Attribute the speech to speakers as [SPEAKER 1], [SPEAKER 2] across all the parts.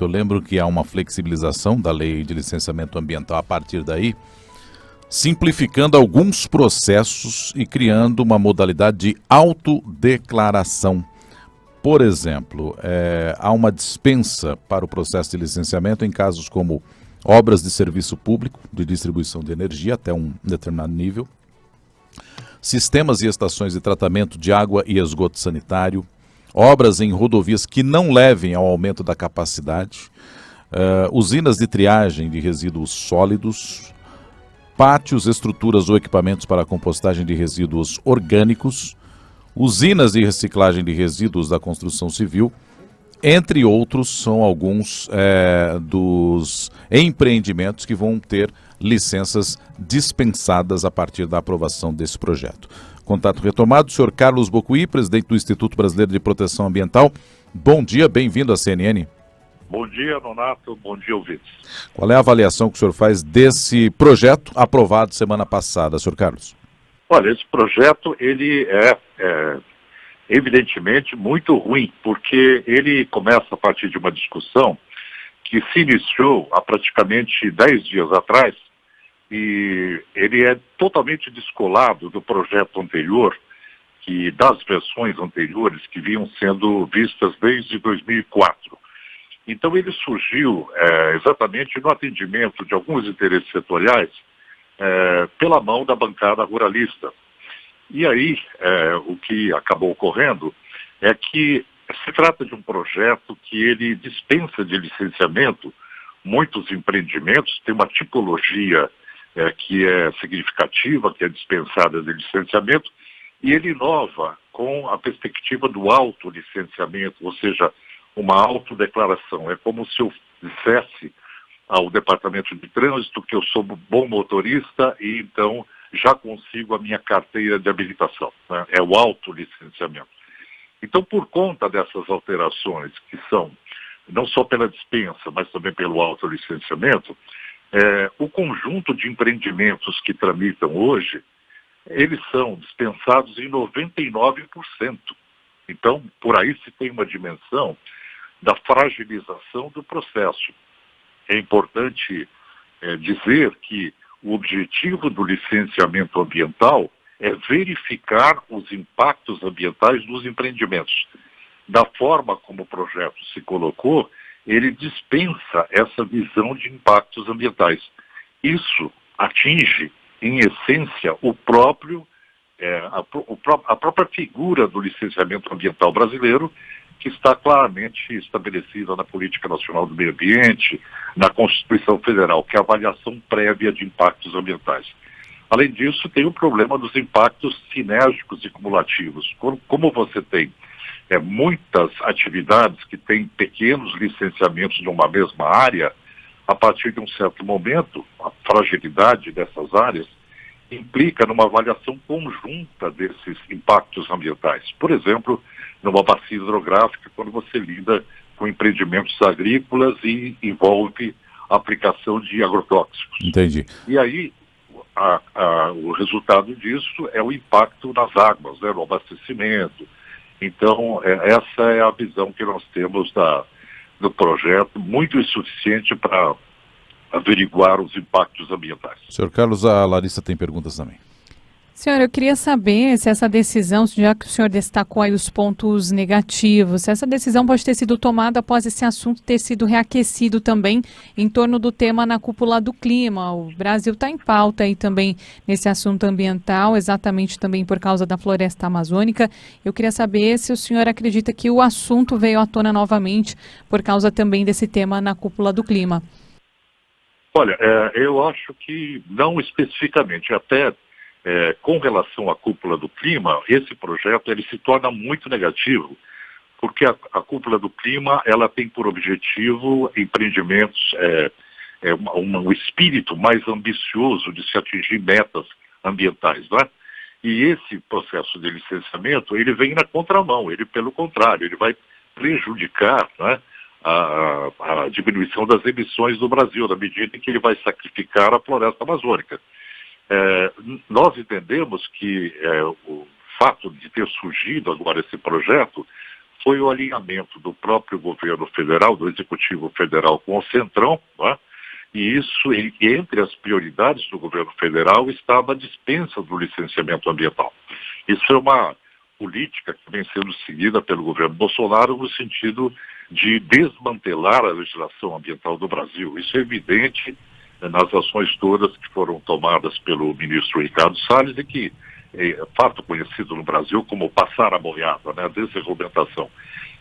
[SPEAKER 1] projeto, eu lembro que há uma flexibilização da lei de licenciamento ambiental a partir daí, simplificando alguns processos e criando uma modalidade de autodeclaração. Por exemplo, há uma dispensa para o processo de licenciamento em casos como obras de serviço público, de distribuição de energia até um determinado nível, sistemas e estações de tratamento de água e esgoto sanitário, obras em rodovias que não levem ao aumento da capacidade, usinas de triagem de resíduos sólidos, pátios, estruturas ou equipamentos para a compostagem de resíduos orgânicos, usinas de reciclagem de resíduos da construção civil, entre outros, são alguns dos empreendimentos que vão ter licenças dispensadas a partir da aprovação desse projeto. Contato retomado, senhor Carlos Bocuí, presidente do Instituto Brasileiro de Proteção Ambiental. Bom dia, bem-vindo à CNN.
[SPEAKER 2] Bom dia, Nonato. Bom dia, ouvintes.
[SPEAKER 1] Qual é a avaliação que o senhor faz desse projeto aprovado semana passada, senhor Carlos?
[SPEAKER 2] Olha, esse projeto, ele é evidentemente muito ruim, porque ele começa a partir de uma discussão que se iniciou há praticamente 10 dias atrás, e ele é totalmente descolado do projeto anterior, das versões anteriores que vinham sendo vistas desde 2004. Então ele surgiu exatamente no atendimento de alguns interesses setoriais pela mão da bancada ruralista. E aí o que acabou ocorrendo é que se trata de um projeto que ele dispensa de licenciamento muitos empreendimentos, tem uma tipologia que é significativa, que é dispensada de licenciamento, e ele inova com a perspectiva do autolicenciamento, ou seja, uma autodeclaração. É como se eu dissesse ao Departamento de Trânsito que eu sou bom motorista e então já consigo a minha carteira de habilitação, né? É o autolicenciamento. Então, por conta dessas alterações, que são não só pela dispensa, mas também pelo autolicenciamento, o conjunto de empreendimentos que tramitam hoje, eles são dispensados em 99%. Então, por aí se tem uma dimensão da fragilização do processo. É importante dizer que o objetivo do licenciamento ambiental é verificar os impactos ambientais dos empreendimentos. Da forma como o projeto se colocou, ele dispensa essa visão de impactos ambientais. Isso atinge, em essência, a própria figura do licenciamento ambiental brasileiro, que está claramente estabelecida na Política Nacional do Meio Ambiente, na Constituição Federal, que é a avaliação prévia de impactos ambientais. Além disso, tem o problema dos impactos sinérgicos e cumulativos. Como você tem muitas atividades que têm pequenos licenciamentos numa mesma área, a partir de um certo momento, a fragilidade dessas áreas implica numa avaliação conjunta desses impactos ambientais. Por exemplo, numa bacia hidrográfica, quando você lida com empreendimentos agrícolas e envolve a aplicação de agrotóxicos.
[SPEAKER 1] Entendi.
[SPEAKER 2] E aí, o resultado disso é o impacto nas águas, né, no abastecimento. Então, essa é a visão que nós temos do projeto, muito insuficiente para averiguar os impactos ambientais.
[SPEAKER 1] Senhor Carlos, a Larissa tem perguntas também.
[SPEAKER 3] Senhor, eu queria saber se essa decisão, já que o senhor destacou aí os pontos negativos, se essa decisão pode ter sido tomada após esse assunto ter sido reaquecido também em torno do tema na cúpula do clima. O Brasil está em pauta aí também nesse assunto ambiental, exatamente também por causa da floresta amazônica. Eu queria saber se o senhor acredita que o assunto veio à tona novamente por causa também desse tema na cúpula do clima.
[SPEAKER 2] Olha, eu acho que não especificamente, até com relação à cúpula do clima, esse projeto ele se torna muito negativo, porque a cúpula do clima ela tem por objetivo empreendimentos, um espírito mais ambicioso de se atingir metas ambientais, não é? E esse processo de licenciamento, ele vem na contramão, ele pelo contrário, ele vai prejudicar, não é, a diminuição das emissões do Brasil, na medida em que ele vai sacrificar a floresta amazônica. Nós entendemos que o fato de ter surgido agora esse projeto foi o alinhamento do próprio governo federal, do Executivo Federal com o Centrão, né? E isso, entre as prioridades do governo federal, estava a dispensa do licenciamento ambiental. Isso é uma política que vem sendo seguida pelo governo Bolsonaro no sentido de desmantelar a legislação ambiental do Brasil. Isso é evidente nas ações todas que foram tomadas pelo ministro Ricardo Salles e que é fato conhecido no Brasil como passar a boiada, né, a desregulamentação.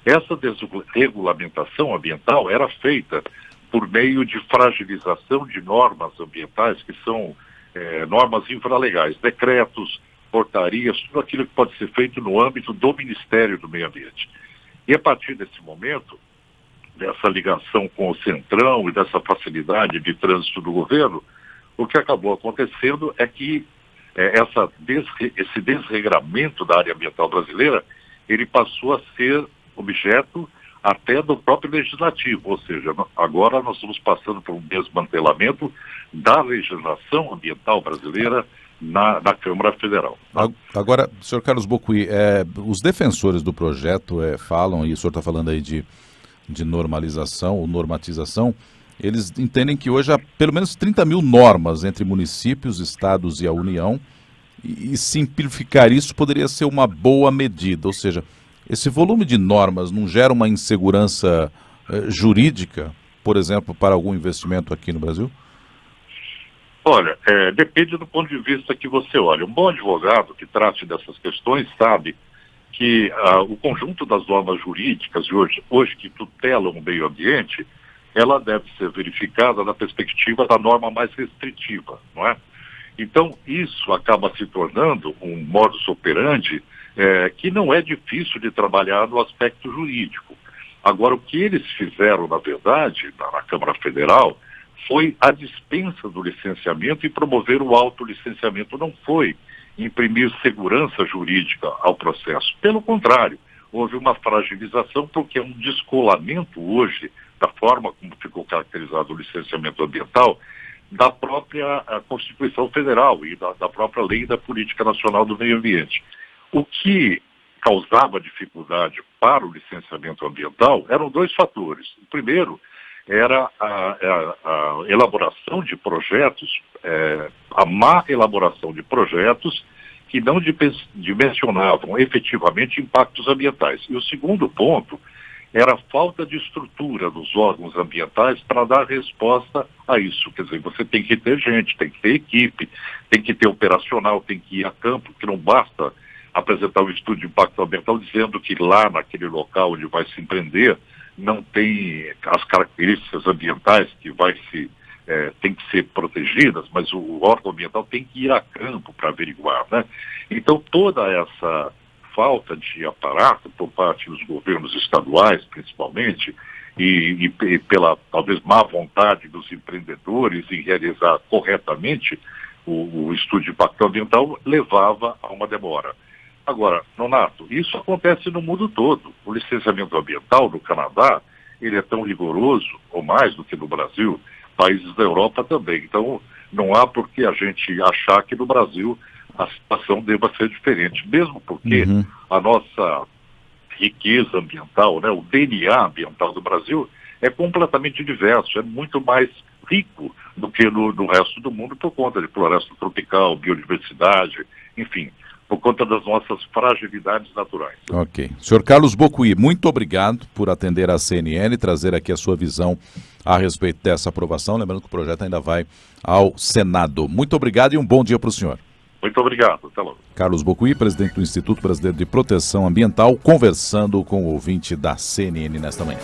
[SPEAKER 2] Essa desregulamentação ambiental era feita por meio de fragilização de normas ambientais, que são normas infralegais, decretos, portarias, tudo aquilo que pode ser feito no âmbito do Ministério do Meio Ambiente. E a partir desse momento, dessa ligação com o Centrão e dessa facilidade de trânsito do governo, o que acabou acontecendo é que esse desregramento da área ambiental brasileira, ele passou a ser objeto até do próprio legislativo, ou seja, agora nós estamos passando por um desmantelamento da legislação ambiental brasileira na Câmara Federal.
[SPEAKER 1] Agora, senhor Carlos Bocuí, os defensores do projeto falam, e o senhor está falando aí de normalização ou normatização, eles entendem que hoje há pelo menos 30 mil normas entre municípios, estados e a União, e simplificar isso poderia ser uma boa medida, ou seja, esse volume de normas não gera uma insegurança jurídica, por exemplo, para algum investimento aqui no Brasil?
[SPEAKER 2] Olha, depende do ponto de vista que você olha. Um bom advogado que trate dessas questões sabe que o conjunto das normas jurídicas hoje que tutelam o meio ambiente, ela deve ser verificada na perspectiva da norma mais restritiva, não é? Então, isso acaba se tornando um modus operandi que não é difícil de trabalhar no aspecto jurídico. Agora, o que eles fizeram, na verdade, na Câmara Federal, foi a dispensa do licenciamento e promover o autolicenciamento. Não foi imprimir segurança jurídica ao processo. Pelo contrário, houve uma fragilização porque é um descolamento hoje da forma como ficou caracterizado o licenciamento ambiental da própria Constituição Federal e da própria Lei da Política Nacional do Meio Ambiente. O que causava dificuldade para o licenciamento ambiental eram dois fatores. O primeiro era a elaboração de projetos, a má elaboração de projetos que não dimensionavam efetivamente impactos ambientais. E o segundo ponto era a falta de estrutura dos órgãos ambientais para dar resposta a isso. Quer dizer, você tem que ter gente, tem que ter equipe, tem que ter operacional, tem que ir a campo, que não basta apresentar um estudo de impacto ambiental dizendo que lá naquele local onde vai se empreender não tem as características ambientais que tem que ser protegidas, mas o órgão ambiental tem que ir a campo para averiguar, né? Então toda essa falta de aparato por parte dos governos estaduais, principalmente, e pela talvez má vontade dos empreendedores em realizar corretamente o estudo de impacto ambiental, levava a uma demora. Agora, Nonato, isso acontece no mundo todo. O licenciamento ambiental no Canadá, ele é tão rigoroso, ou mais do que no Brasil, países da Europa também. Então, não há por que a gente achar que no Brasil a situação deva ser diferente, mesmo porque a nossa riqueza ambiental, né, o DNA ambiental do Brasil é completamente diverso, é muito mais rico do que no resto do mundo por conta de floresta tropical, biodiversidade, enfim, por conta das nossas fragilidades naturais.
[SPEAKER 1] Ok. Senhor Carlos Bocuí, muito obrigado por atender a CNN e trazer aqui a sua visão a respeito dessa aprovação. Lembrando que o projeto ainda vai ao Senado. Muito obrigado e um bom dia para o senhor.
[SPEAKER 2] Muito obrigado. Até logo.
[SPEAKER 1] Carlos Bocuí, presidente do Instituto Brasileiro de Proteção Ambiental, conversando com o ouvinte da CNN nesta manhã.